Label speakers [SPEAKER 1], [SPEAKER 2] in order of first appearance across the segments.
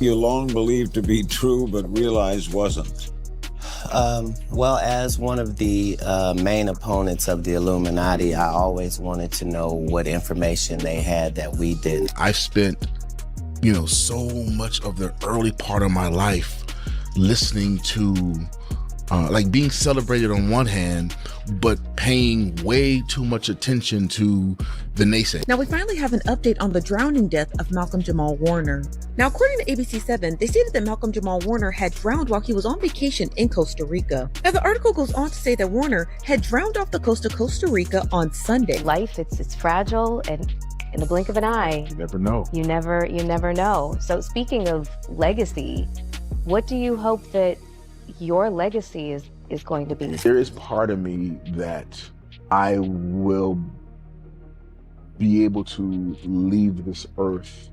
[SPEAKER 1] you long believed to be true but realized wasn't?
[SPEAKER 2] Well, as one of the main opponents of the Illuminati, I always wanted to know what information they had that we didn't.
[SPEAKER 3] I've spent, so much of the early part of my life listening to, being celebrated on one hand, but paying way too much attention to the naysay.
[SPEAKER 4] Now we finally have an update on the drowning death of Malcolm-Jamal Warner. Now, according to ABC7, they stated that Malcolm-Jamal Warner had drowned while he was on vacation in Costa Rica. Now, the article goes on to say that Warner had drowned off the coast of Costa Rica on Sunday.
[SPEAKER 5] Life, it's fragile, and in the blink of an eye,
[SPEAKER 3] You never know.
[SPEAKER 5] you never know. So speaking of legacy, what do you hope that your legacy is going to be?
[SPEAKER 3] There is part of me that I will be able to leave this earth,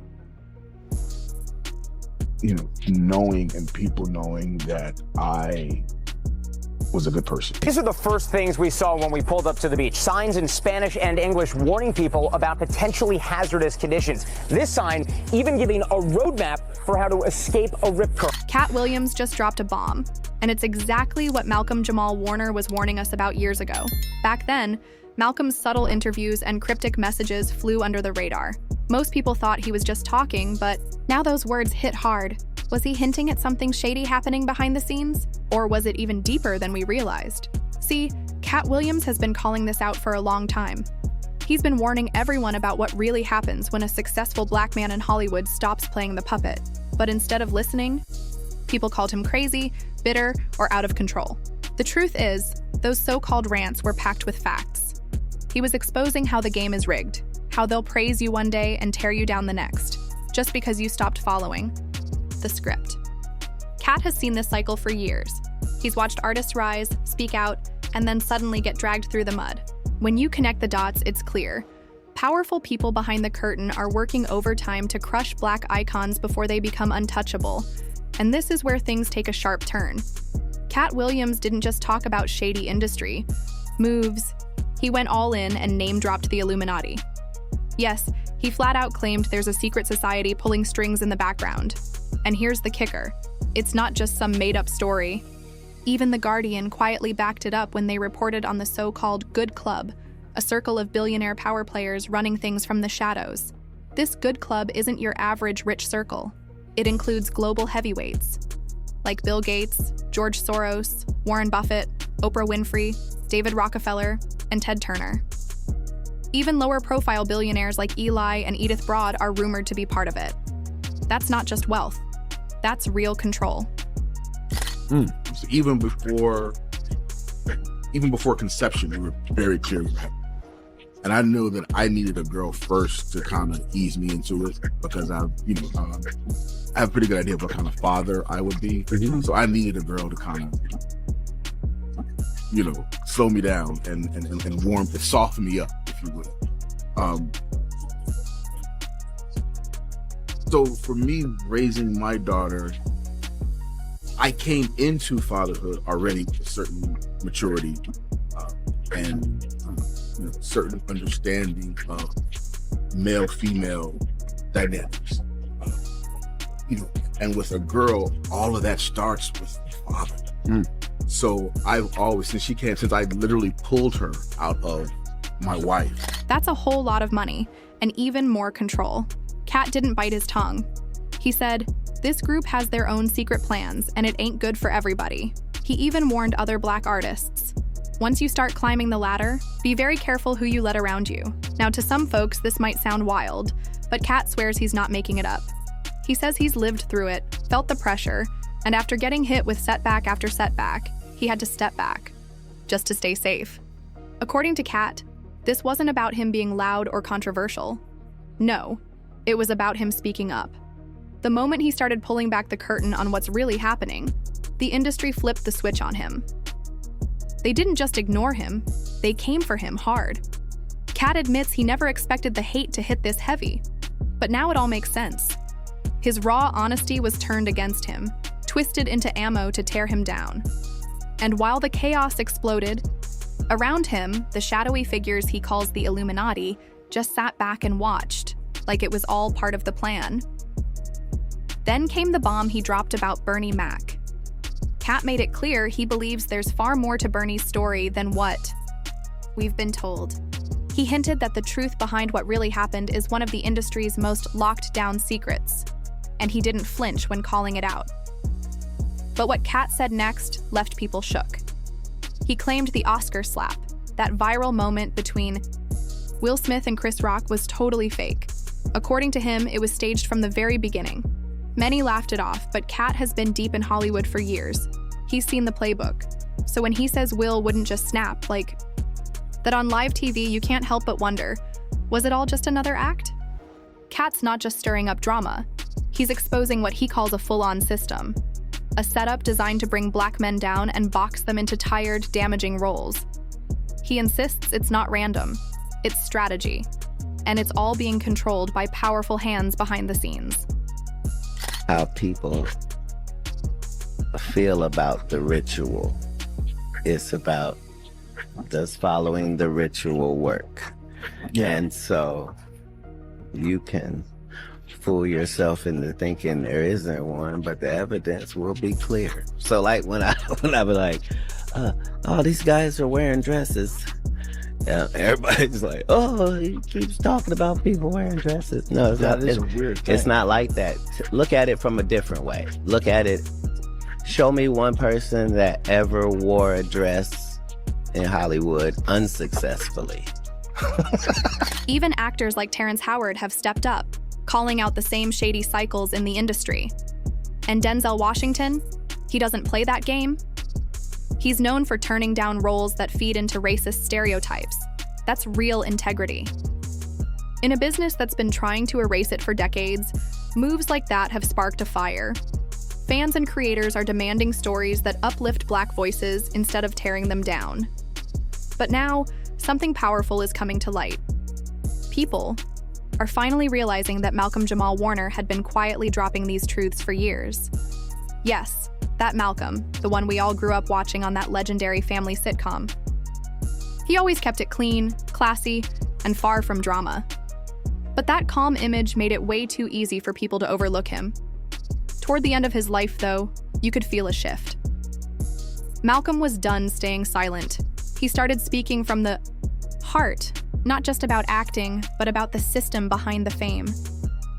[SPEAKER 3] knowing and people knowing that I was a good person.
[SPEAKER 6] These are the first things we saw when we pulled up to the beach. Signs in Spanish and English warning people about potentially hazardous conditions. This sign even giving a roadmap for how to escape a rip current.
[SPEAKER 7] Katt Williams just dropped a bomb, and it's exactly what Malcolm-Jamal Warner was warning us about years ago. Back then, Malcolm's subtle interviews and cryptic messages flew under the radar. Most people thought he was just talking, but now those words hit hard. Was he hinting at something shady happening behind the scenes? Or was it even deeper than we realized? See, Katt Williams has been calling this out for a long time. He's been warning everyone about what really happens when a successful black man in Hollywood stops playing the puppet. But instead of listening, people called him crazy, bitter, or out of control. The truth is, those so-called rants were packed with facts. He was exposing how the game is rigged, how they'll praise you one day and tear you down the next, just because you stopped following the script. Katt has seen this cycle for years. He's watched artists rise, speak out, and then suddenly get dragged through the mud. When you connect the dots, it's clear. Powerful people behind the curtain are working overtime to crush black icons before they become untouchable. And this is where things take a sharp turn. Katt Williams didn't just talk about shady industry, moves. He went all in and name-dropped the Illuminati. Yes, he flat out claimed there's a secret society pulling strings in the background. And here's the kicker. It's not just some made-up story. Even The Guardian quietly backed it up when they reported on the so-called Good Club, a circle of billionaire power players running things from the shadows. This Good Club isn't your average rich circle. It includes global heavyweights, like Bill Gates, George Soros, Warren Buffett, Oprah Winfrey, David Rockefeller, and Ted Turner. Even lower-profile billionaires like Eli and Edith Broad are rumored to be part of it. That's not just wealth. That's real control.
[SPEAKER 3] So even before conception, we were very clear with that. And I know that I needed a girl first to kind of ease me into it, because I have a pretty good idea of what kind of father I would be. So I needed a girl to kind of, slow me down and warm, to soften me up, if you would. So for me, raising my daughter, I came into fatherhood already with a certain maturity and certain understanding of male-female dynamics. And with a girl, all of that starts with the father. So I've always, since I literally pulled her out of my wife.
[SPEAKER 7] That's a whole lot of money, and even more control. Katt didn't bite his tongue. He said, "This group has their own secret plans, and it ain't good for everybody." He even warned other black artists. Once you start climbing the ladder, be very careful who you let around you. Now, to some folks, this might sound wild, but Katt swears he's not making it up. He says he's lived through it, felt the pressure, and after getting hit with setback after setback, he had to step back, just to stay safe. According to Katt, this wasn't about him being loud or controversial. No, it was about him speaking up. The moment he started pulling back the curtain on what's really happening, the industry flipped the switch on him. They didn't just ignore him, they came for him hard. Katt admits he never expected the hate to hit this heavy, but now it all makes sense. His raw honesty was turned against him, twisted into ammo to tear him down. And while the chaos exploded, around him, the shadowy figures he calls the Illuminati just sat back and watched, like it was all part of the plan. Then came the bomb he dropped about Bernie Mac. Katt made it clear he believes there's far more to Bernie's story than what we've been told. He hinted that the truth behind what really happened is one of the industry's most locked-down secrets, and he didn't flinch when calling it out. But what Katt said next left people shook. He claimed the Oscar slap, that viral moment between Will Smith and Chris Rock, was totally fake. According to him, it was staged from the very beginning. Many laughed it off, but Katt has been deep in Hollywood for years. He's seen the playbook. So when he says Will wouldn't just snap, like that on live TV, you can't help but wonder, was it all just another act? Katt's not just stirring up drama. He's exposing what he calls a full-on system. A setup designed to bring black men down and box them into tired, damaging roles. He insists it's not random, it's strategy. And it's all being controlled by powerful hands behind the scenes.
[SPEAKER 2] How people feel about the ritual. It's about does following the ritual work.
[SPEAKER 3] Yeah.
[SPEAKER 2] And so you can fool yourself into thinking there isn't one, but the evidence will be clear. So like when I be like, oh, these guys are wearing dresses. Everybody's like, oh, he keeps talking about people wearing dresses. No, it's not.
[SPEAKER 3] That is a weird thing.
[SPEAKER 2] It's not like that. Look at it from a different way. Look at it. Show me one person that ever wore a dress in Hollywood unsuccessfully.
[SPEAKER 7] Even actors like Terrence Howard have stepped up, calling out the same shady cycles in the industry. And Denzel Washington, he doesn't play that game. He's known for turning down roles that feed into racist stereotypes. That's real integrity. In a business that's been trying to erase it for decades, moves like that have sparked a fire. Fans and creators are demanding stories that uplift Black voices instead of tearing them down. But now, something powerful is coming to light. People are finally realizing that Malcolm-Jamal Warner had been quietly dropping these truths for years. Yes, that Malcolm, the one we all grew up watching on that legendary family sitcom. He always kept it clean, classy, and far from drama. But that calm image made it way too easy for people to overlook him. Toward the end of his life, though, you could feel a shift. Malcolm was done staying silent. He started speaking from the heart, not just about acting, but about the system behind the fame.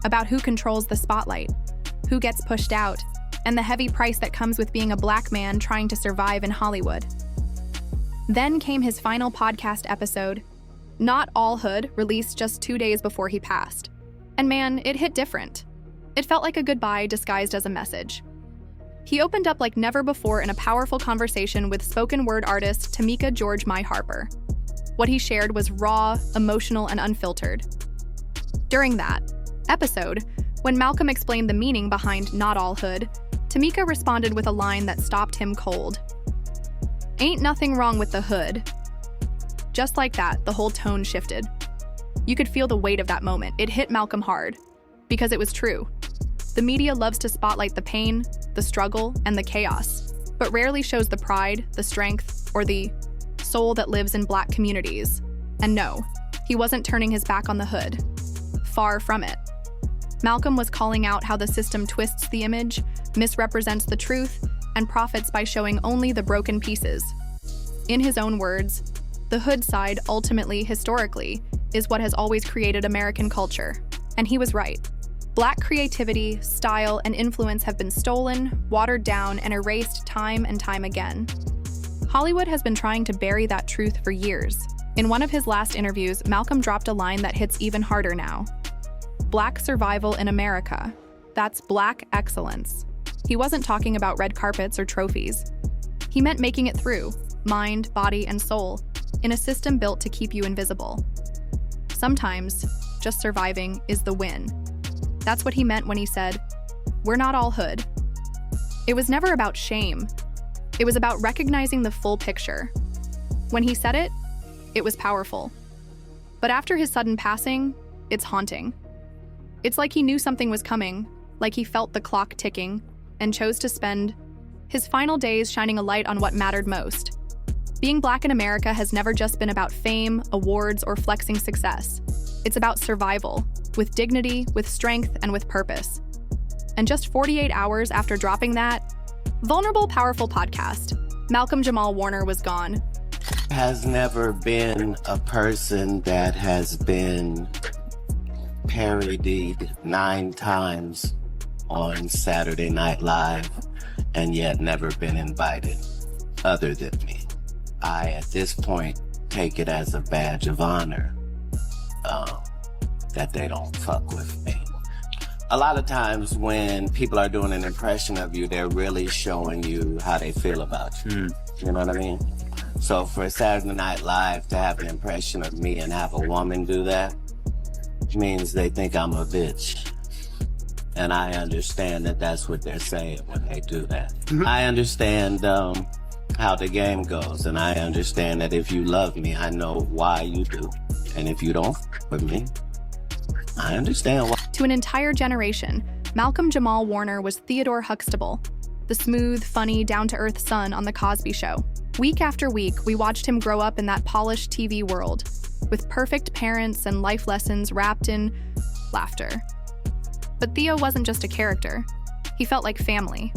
[SPEAKER 7] About who controls the spotlight, who gets pushed out, and the heavy price that comes with being a Black man trying to survive in Hollywood. Then came his final podcast episode, Not All Hood, released just 2 days before he passed. And man, it hit different. It felt like a goodbye disguised as a message. He opened up like never before in a powerful conversation with spoken word artist Tamika George My Harper. What he shared was raw, emotional, and unfiltered. During that episode, when Malcolm explained the meaning behind Not All Hood, Tamika responded with a line that stopped him cold. Ain't nothing wrong with the hood. Just like that, the whole tone shifted. You could feel the weight of that moment. It hit Malcolm hard, because it was true. The media loves to spotlight the pain, the struggle, and the chaos, but rarely shows the pride, the strength, or the soul that lives in Black communities. And no, he wasn't turning his back on the hood. Far from it. Malcolm was calling out how the system twists the image, misrepresents the truth, and profits by showing only the broken pieces. In his own words, the hood side, ultimately, historically, is what has always created American culture. And he was right. Black creativity, style, and influence have been stolen, watered down, and erased time and time again. Hollywood has been trying to bury that truth for years. In one of his last interviews, Malcolm dropped a line that hits even harder now. Black survival in America. That's Black excellence. He wasn't talking about red carpets or trophies. He meant making it through, mind, body, and soul, in a system built to keep you invisible. Sometimes, just surviving is the win. That's what he meant when he said, "We're not all hood." It was never about shame. It was about recognizing the full picture. When he said it, it was powerful. But after his sudden passing, it's haunting. It's like he knew something was coming, like he felt the clock ticking, and chose to spend his final days shining a light on what mattered most. Being Black in America has never just been about fame, awards, or flexing success. It's about survival, with dignity, with strength, and with purpose. And just 48 hours after dropping that vulnerable, powerful podcast, Malcolm-Jamal Warner was gone.
[SPEAKER 2] Has never been a person that has been parodied 9 times on Saturday Night Live and yet never been invited other than me. I, at this point, take it as a badge of honor that they don't fuck with me. A lot of times when people are doing an impression of you, they're really showing you how they feel about you. You know what I mean? So for Saturday Night Live to have an impression of me and have a woman do that means they think I'm a bitch. And I understand that that's what they're saying when they do that. I understand how the game goes, and I understand that if you love me, I know why you do. And if you don't with me, I understand why.
[SPEAKER 7] To an entire generation, Malcolm-Jamal Warner was Theodore Huxtable, the smooth, funny, down-to-earth son on The Cosby Show. Week after week, we watched him grow up in that polished TV world, with perfect parents and life lessons wrapped in laughter. But Theo wasn't just a character. He felt like family.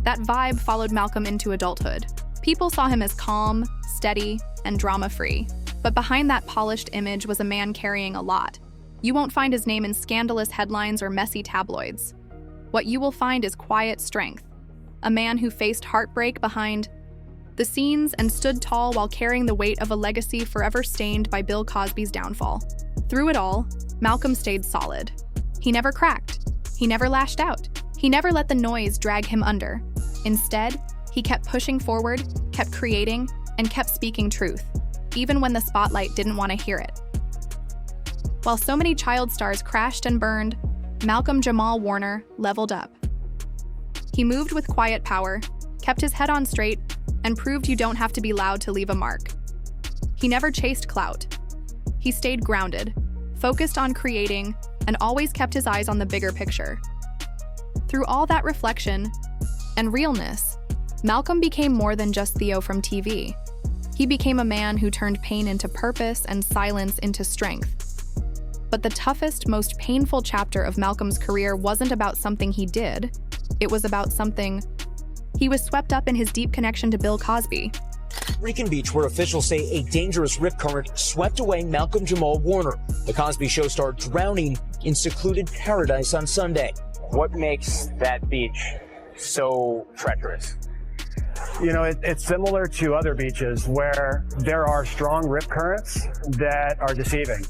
[SPEAKER 7] That vibe followed Malcolm into adulthood. People saw him as calm, steady, and drama-free. But behind that polished image was a man carrying a lot. You won't find his name in scandalous headlines or messy tabloids. What you will find is quiet strength. A man who faced heartbreak behind the scenes and stood tall while carrying the weight of a legacy forever stained by Bill Cosby's downfall. Through it all, Malcolm stayed solid. He never cracked. He never lashed out. He never let the noise drag him under. Instead, he kept pushing forward, kept creating, and kept speaking truth, even when the spotlight didn't want to hear it. While so many child stars crashed and burned, Malcolm-Jamal Warner leveled up. He moved with quiet power, kept his head on straight, and proved you don't have to be loud to leave a mark. He never chased clout. He stayed grounded, focused on creating, and always kept his eyes on the bigger picture. Through all that reflection and realness, Malcolm became more than just Theo from TV. He became a man who turned pain into purpose and silence into strength. But the toughest, most painful chapter of Malcolm's career wasn't about something he did. It was about something he was swept up in his deep connection to Bill Cosby.
[SPEAKER 6] Rican Beach, where officials say a dangerous rip current swept away Malcolm-Jamal Warner. The Cosby Show star drowning in secluded paradise on Sunday. What makes that beach so treacherous?
[SPEAKER 8] You know, it's similar to other beaches where there are strong rip currents that are deceiving.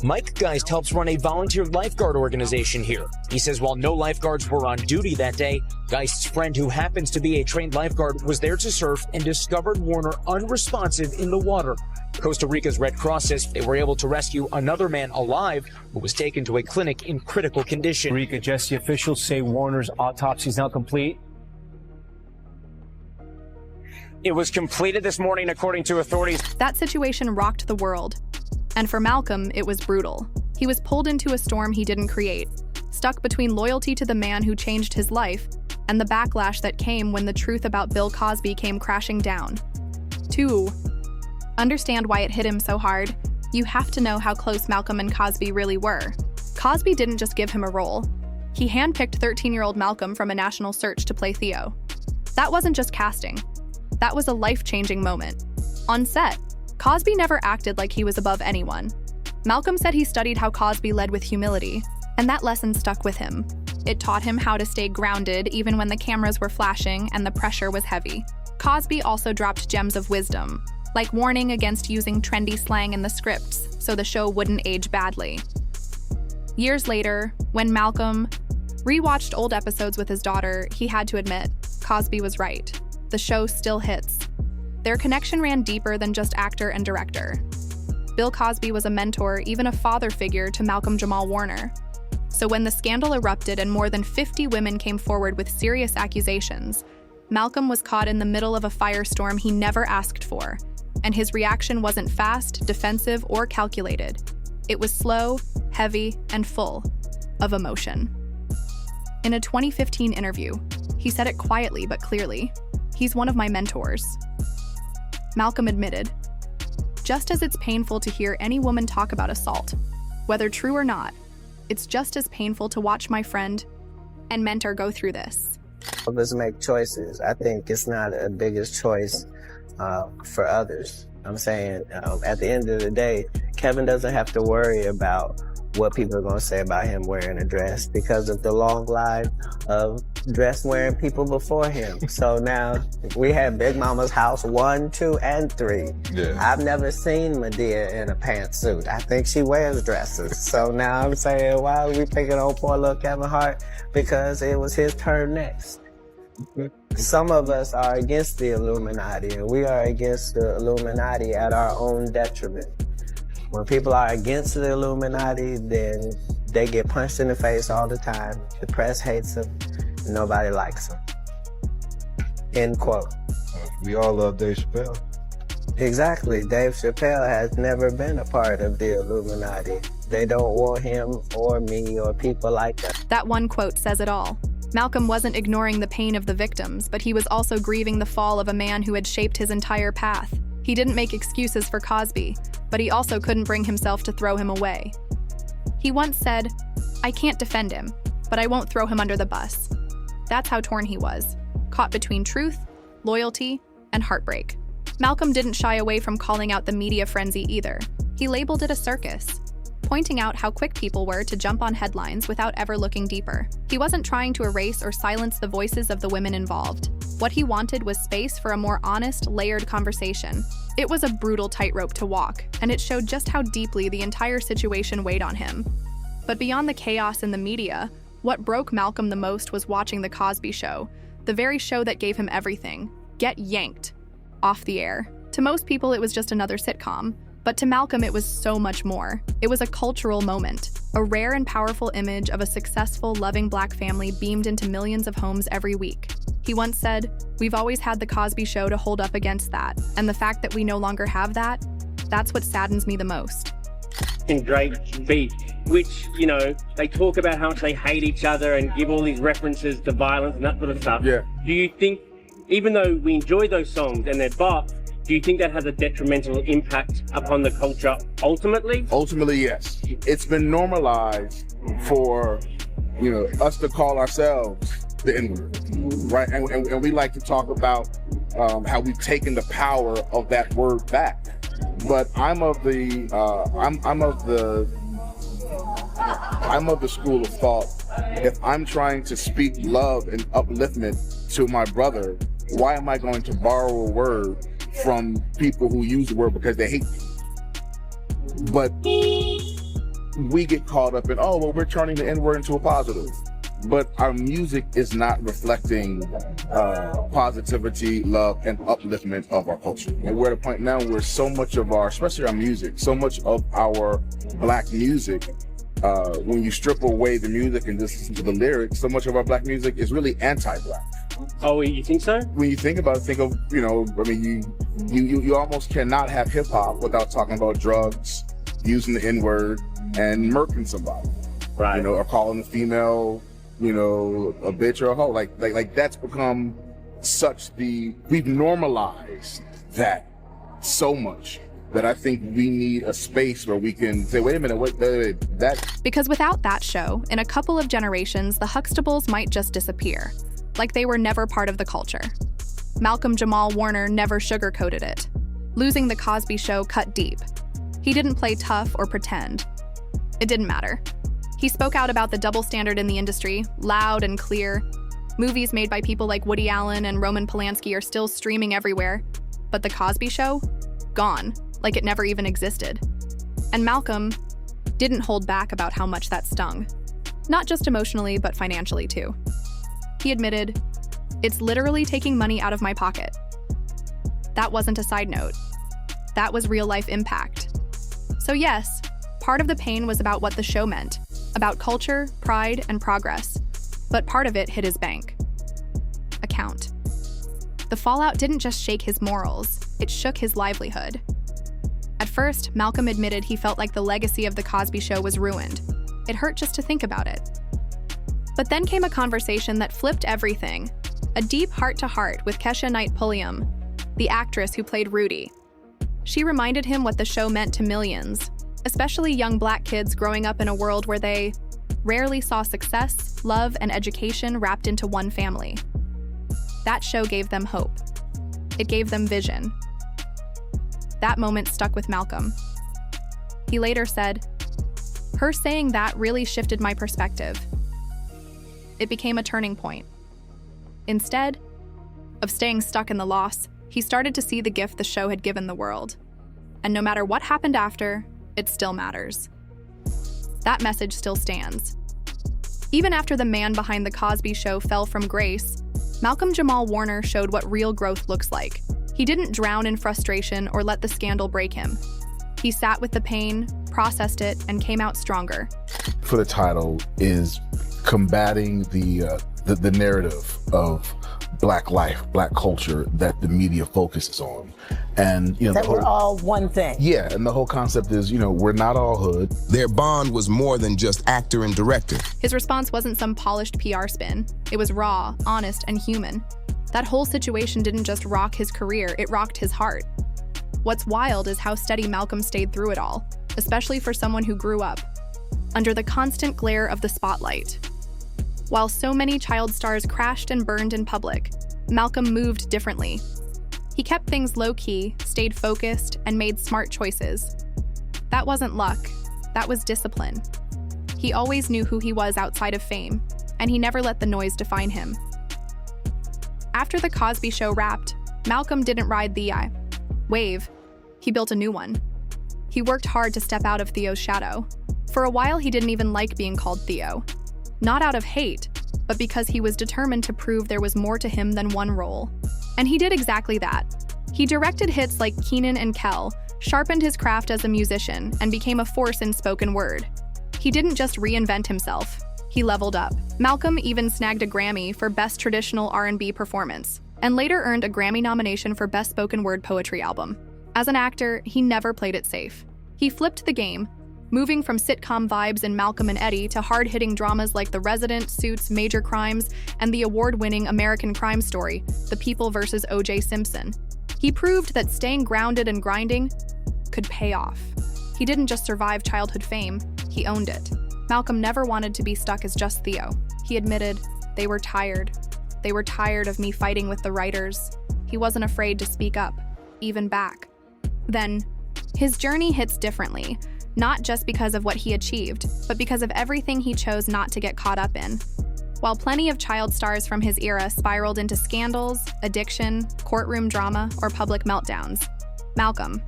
[SPEAKER 6] Mike Geist helps run a volunteer lifeguard organization here. He says while no lifeguards were on duty that day, Geist's friend, who happens to be a trained lifeguard, was there to surf and discovered Warner unresponsive in the water. Costa Rica's Red Cross says they were able to rescue another man alive who was taken to a clinic in critical condition.
[SPEAKER 9] Rica, Jesse, officials say Warner's autopsy is now complete.
[SPEAKER 6] It was completed this morning, according to authorities.
[SPEAKER 7] That situation rocked the world. And for Malcolm, it was brutal. He was pulled into a storm he didn't create, stuck between loyalty to the man who changed his life and the backlash that came when the truth about Bill Cosby came crashing down. To understand why it hit him so hard, you have to know how close Malcolm and Cosby really were. Cosby didn't just give him a role. He handpicked 13-year-old Malcolm from a national search to play Theo. That wasn't just casting. That was a life-changing moment. On set, Cosby never acted like he was above anyone. Malcolm said he studied how Cosby led with humility, and that lesson stuck with him. It taught him how to stay grounded even when the cameras were flashing and the pressure was heavy. Cosby also dropped gems of wisdom, like warning against using trendy slang in the scripts so the show wouldn't age badly. Years later, when Malcolm rewatched old episodes with his daughter, he had to admit, Cosby was right. The show still hits. Their connection ran deeper than just actor and director. Bill Cosby was a mentor, even a father figure to Malcolm-Jamal Warner. So when the scandal erupted and more than 50 women came forward with serious accusations, Malcolm was caught in the middle of a firestorm he never asked for, and his reaction wasn't fast, defensive, or calculated. It was slow, heavy, and full of emotion. In a 2015 interview, he said it quietly but clearly. He's one of my mentors. Malcolm admitted, just as it's painful to hear any woman talk about assault, whether true or not, it's just as painful to watch my friend and mentor go through this.
[SPEAKER 2] Of us make choices. I think it's not a biggest choice for others. I'm saying at the end of the day, Kevin doesn't have to worry about what people are going to say about him wearing a dress because of the long line of dress wearing people before him. So now we have Big Mama's house 1, 2, and 3.
[SPEAKER 1] Yeah.
[SPEAKER 2] I've never seen Medea in a pantsuit. I think she wears dresses. So now I'm saying, why are we picking on poor little Kevin Hart? Because it was his turn next. Some of us are against the Illuminati, and we are against the Illuminati at our own detriment. When people are against the Illuminati, then they get punched in the face all the time. The press hates them, and nobody likes them. End quote.
[SPEAKER 1] We all love Dave Chappelle.
[SPEAKER 2] Exactly. Dave Chappelle has never been a part of the Illuminati. They don't want him or me or people like that.
[SPEAKER 7] That one quote says it all. Malcolm wasn't ignoring the pain of the victims, but he was also grieving the fall of a man who had shaped his entire path. He didn't make excuses for Cosby, but he also couldn't bring himself to throw him away. He once said, "I can't defend him, but I won't throw him under the bus." That's how torn he was, caught between truth, loyalty, and heartbreak. Malcolm didn't shy away from calling out the media frenzy either. He labeled it a circus, pointing out how quick people were to jump on headlines without ever looking deeper. He wasn't trying to erase or silence the voices of the women involved. What he wanted was space for a more honest, layered conversation. It was a brutal tightrope to walk, and it showed just how deeply the entire situation weighed on him. But beyond the chaos in the media, what broke Malcolm the most was watching The Cosby Show, the very show that gave him everything, get yanked off the air. To most people, it was just another sitcom. But to Malcolm, it was so much more. It was a cultural moment, a rare and powerful image of a successful, loving Black family beamed into millions of homes every week. He once said, "We've always had The Cosby Show to hold up against that, and the fact that we no longer have that, that's what saddens me the most."
[SPEAKER 10] And Drake beat, which, they talk about how much they hate each other and give all these references to violence and that sort of stuff.
[SPEAKER 3] Yeah.
[SPEAKER 10] Do you think, even though we enjoy those songs and they're bop, do you think that has a detrimental impact upon the culture ultimately?
[SPEAKER 3] Ultimately, yes. It's been normalized for, us to call ourselves the N-word, right? And we like to talk about how we've taken the power of that word back. But I'm of the school of thought. If I'm trying to speak love and upliftment to my brother, why am I going to borrow a word from people who use the word because they hate me? But we get caught up in, we're turning the N-word into a positive. But our music is not reflecting positivity, love, and upliftment of our culture. And we're at a point now where so much of our, especially our music, so much of our Black music, when you strip away the music and just listen to the lyrics, so much of our Black music is really anti-Black.
[SPEAKER 10] Oh, you think so?
[SPEAKER 3] When you think about it, you almost cannot have hip hop without talking about drugs, using the N-word, and murking somebody.
[SPEAKER 10] Right.
[SPEAKER 3] Or calling a female, a bitch or a hoe. Like that's become we've normalized that so much that I think we need a space where we can say, wait a minute, that.
[SPEAKER 7] Because without that show, in a couple of generations, the Huxtables might just disappear. Like they were never part of the culture. Malcolm-Jamal Warner never sugarcoated it. Losing The Cosby Show cut deep. He didn't play tough or pretend. It didn't matter. He spoke out about the double standard in the industry, loud and clear. Movies made by people like Woody Allen and Roman Polanski are still streaming everywhere. But The Cosby Show? Gone, like it never even existed. And Malcolm didn't hold back about how much that stung. Not just emotionally, but financially too. He admitted, "It's literally taking money out of my pocket." That wasn't a side note. That was real-life impact. So yes, part of the pain was about what the show meant, about culture, pride, and progress. But part of it hit his bank account. The fallout didn't just shake his morals, it shook his livelihood. At first, Malcolm admitted he felt like the legacy of The Cosby Show was ruined. It hurt just to think about it. But then came a conversation that flipped everything. A deep heart-to-heart with Kesha Knight Pulliam, the actress who played Rudy. She reminded him what the show meant to millions, especially young Black kids growing up in a world where they rarely saw success, love, and education wrapped into one family. That show gave them hope. It gave them vision. That moment stuck with Malcolm. He later said, "Her saying that really shifted my perspective. It became a turning point. Instead of staying stuck in the loss, he started to see the gift the show had given the world. And no matter what happened after, it still matters." That message still stands. Even after the man behind The Cosby Show fell from grace, Malcolm-Jamal Warner showed what real growth looks like. He didn't drown in frustration or let the scandal break him. He sat with the pain, processed it, and came out stronger.
[SPEAKER 3] For the title is combating the narrative of Black life, Black culture that the media focuses on. And, you know,
[SPEAKER 11] that we're all one thing.
[SPEAKER 3] Yeah, and the whole concept is, you know, we're not all hood.
[SPEAKER 12] Their bond was more than just actor and director.
[SPEAKER 7] His response wasn't some polished PR spin. It was raw, honest, and human. That whole situation didn't just rock his career, it rocked his heart. What's wild is how steady Malcolm stayed through it all, especially for someone who grew up under the constant glare of the spotlight. While so many child stars crashed and burned in public, Malcolm moved differently. He kept things low-key, stayed focused, and made smart choices. That wasn't luck, that was discipline. He always knew who he was outside of fame, and he never let the noise define him. After The Cosby Show wrapped, Malcolm didn't ride the wave. He built a new one. He worked hard to step out of Theo's shadow. For a while, he didn't even like being called Theo. Not out of hate, but because he was determined to prove there was more to him than one role. And he did exactly that. He directed hits like Kenan and Kel, sharpened his craft as a musician, and became a force in spoken word. He didn't just reinvent himself, he leveled up. Malcolm even snagged a Grammy for Best Traditional R&B Performance, and later earned a Grammy nomination for Best Spoken Word Poetry Album. As an actor, he never played it safe. He flipped the game, moving from sitcom vibes in Malcolm and Eddie to hard-hitting dramas like The Resident, Suits, Major Crimes, and the award-winning American Crime Story, The People vs. O.J. Simpson. He proved that staying grounded and grinding could pay off. He didn't just survive childhood fame, he owned it. Malcolm never wanted to be stuck as just Theo. He admitted, "They were tired. They were tired of me fighting with the writers." He wasn't afraid to speak up, even back. Then, his journey hits differently. Not just because of what he achieved, but because of everything he chose not to get caught up in. While plenty of child stars from his era spiraled into scandals, addiction, courtroom drama, or public meltdowns, Malcolm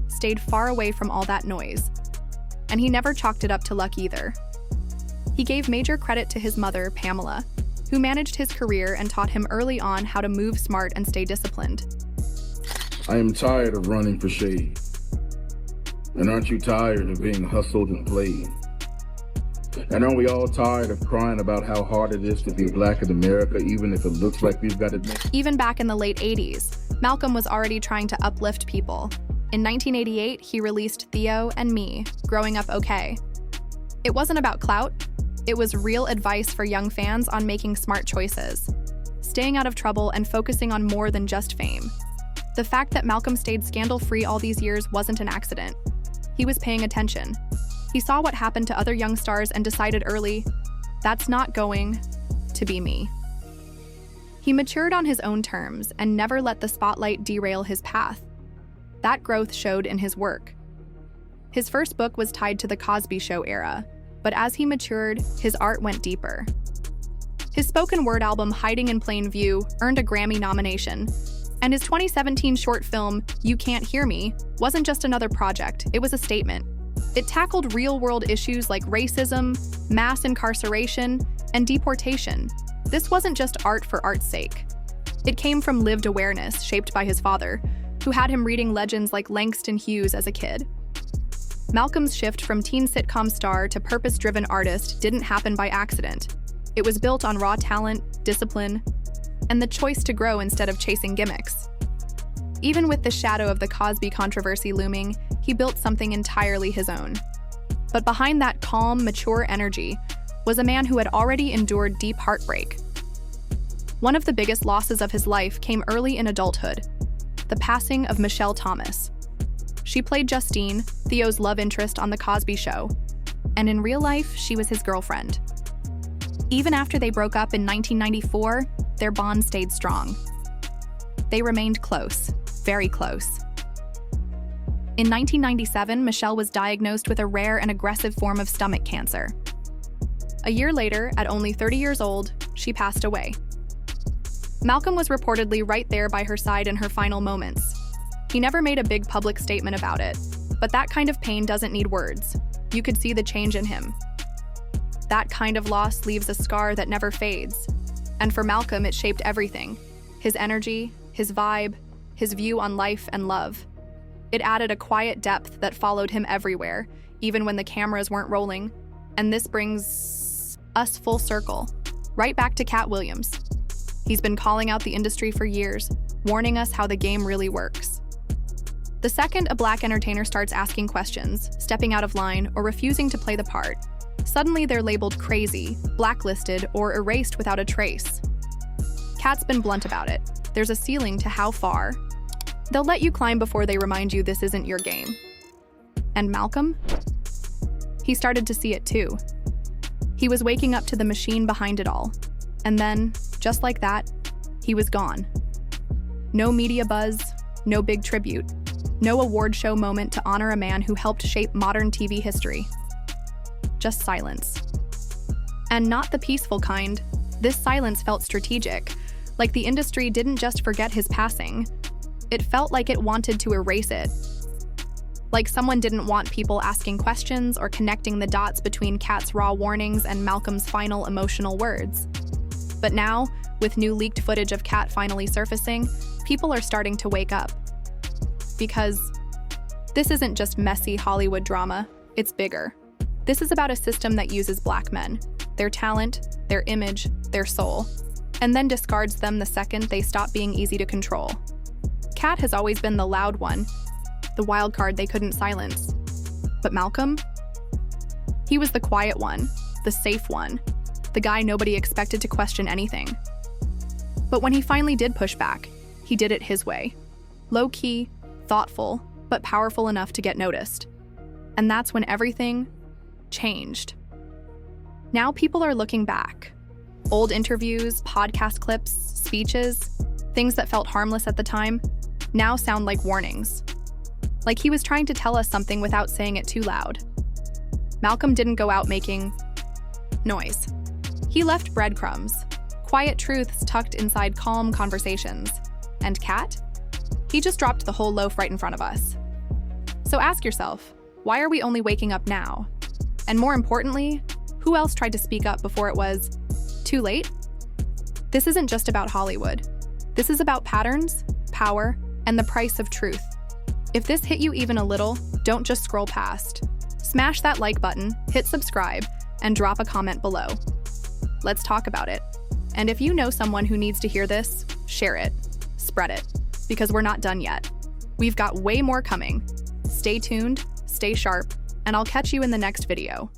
[SPEAKER 7] stayed far away from all that noise. And he never chalked it up to luck either. He gave major credit to his mother, Pamela, who managed his career and taught him early on how to move smart and stay disciplined.
[SPEAKER 13] I am tired of running for shade. And aren't you tired of being hustled and played? And aren't we all tired of crying about how hard it is to be Black in America, even if it looks like we've got it made?
[SPEAKER 7] Even back in the late 80s, Malcolm was already trying to uplift people. In 1988, he released Theo and Me, Growing Up Okay. It wasn't about clout, it was real advice for young fans on making smart choices, staying out of trouble and focusing on more than just fame. The fact that Malcolm stayed scandal-free all these years wasn't an accident. He was paying attention. He saw what happened to other young stars and decided early, that's not going to be me. He matured on his own terms and never let the spotlight derail his path. That growth showed in his work. His first book was tied to the Cosby Show era, but as he matured, his art went deeper. His spoken word album, Hiding in Plain View, earned a Grammy nomination, and his 2017 short film, You Can't Hear Me, wasn't just another project, it was a statement. It tackled real-world issues like racism, mass incarceration, and deportation. This wasn't just art for art's sake. It came from lived awareness shaped by his father, who had him reading legends like Langston Hughes as a kid. Malcolm's shift from teen sitcom star to purpose-driven artist didn't happen by accident. It was built on raw talent, discipline, and the choice to grow instead of chasing gimmicks. Even with the shadow of the Cosby controversy looming, he built something entirely his own. But behind that calm, mature energy was a man who had already endured deep heartbreak. One of the biggest losses of his life came early in adulthood, the passing of Michelle Thomas. She played Justine, Theo's love interest on The Cosby Show. and in real life, she was his girlfriend. Even after they broke up in 1994, their bond stayed strong. They remained close, very close. In 1997, Michelle was diagnosed with a rare and aggressive form of stomach cancer. A year later, at only 30 years old, she passed away. Malcolm was reportedly right there by her side in her final moments. He never made a big public statement about it, but that kind of pain doesn't need words. You could see the change in him. That kind of loss leaves a scar that never fades. And for Malcolm, it shaped everything. His energy, his vibe, his view on life and love. It added a quiet depth that followed him everywhere, even when the cameras weren't rolling. And this brings us full circle, right back to Katt Williams. He's been calling out the industry for years, warning us how the game really works. The second a Black entertainer starts asking questions, stepping out of line, or refusing to play the part, suddenly they're labeled crazy, blacklisted, or erased without a trace. Katt's been blunt about it. There's a ceiling to how far. They'll let you climb before they remind you this isn't your game. And Malcolm? He started to see it too. He was waking up to the machine behind it all. And then, just like that, he was gone. No media buzz, no big tribute, no award show moment to honor a man who helped shape modern TV history. Just silence. And not the peaceful kind. This silence felt strategic, like the industry didn't just forget his passing. It felt like it wanted to erase it. Like someone didn't want people asking questions or connecting the dots between Katt's raw warnings and Malcolm's final emotional words. But now, with new leaked footage of Katt finally surfacing, people are starting to wake up. Because this isn't just messy Hollywood drama, it's bigger. This is about a system that uses Black men, their talent, their image, their soul, and then discards them the second they stop being easy to control. Katt has always been the loud one, the wild card they couldn't silence. But Malcolm? He was the quiet one, the safe one, the guy nobody expected to question anything. But when he finally did push back, he did it his way. Low-key, thoughtful, but powerful enough to get noticed. And that's when everything changed. Now people are looking back. Old interviews, podcast clips, speeches, things that felt harmless at the time, now sound like warnings. Like he was trying to tell us something without saying it too loud. Malcolm didn't go out making noise. He left breadcrumbs, quiet truths tucked inside calm conversations. And Katt? He just dropped the whole loaf right in front of us. So ask yourself, why are we only waking up now? And more importantly, who else tried to speak up before it was too late? This isn't just about Hollywood. This is about patterns, power, and the price of truth. If this hit you even a little, don't just scroll past. Smash that like button, hit subscribe, and drop a comment below. Let's talk about it. And if you know someone who needs to hear this, share it, spread it, because we're not done yet. We've got way more coming. Stay tuned, stay sharp, and I'll catch you in the next video.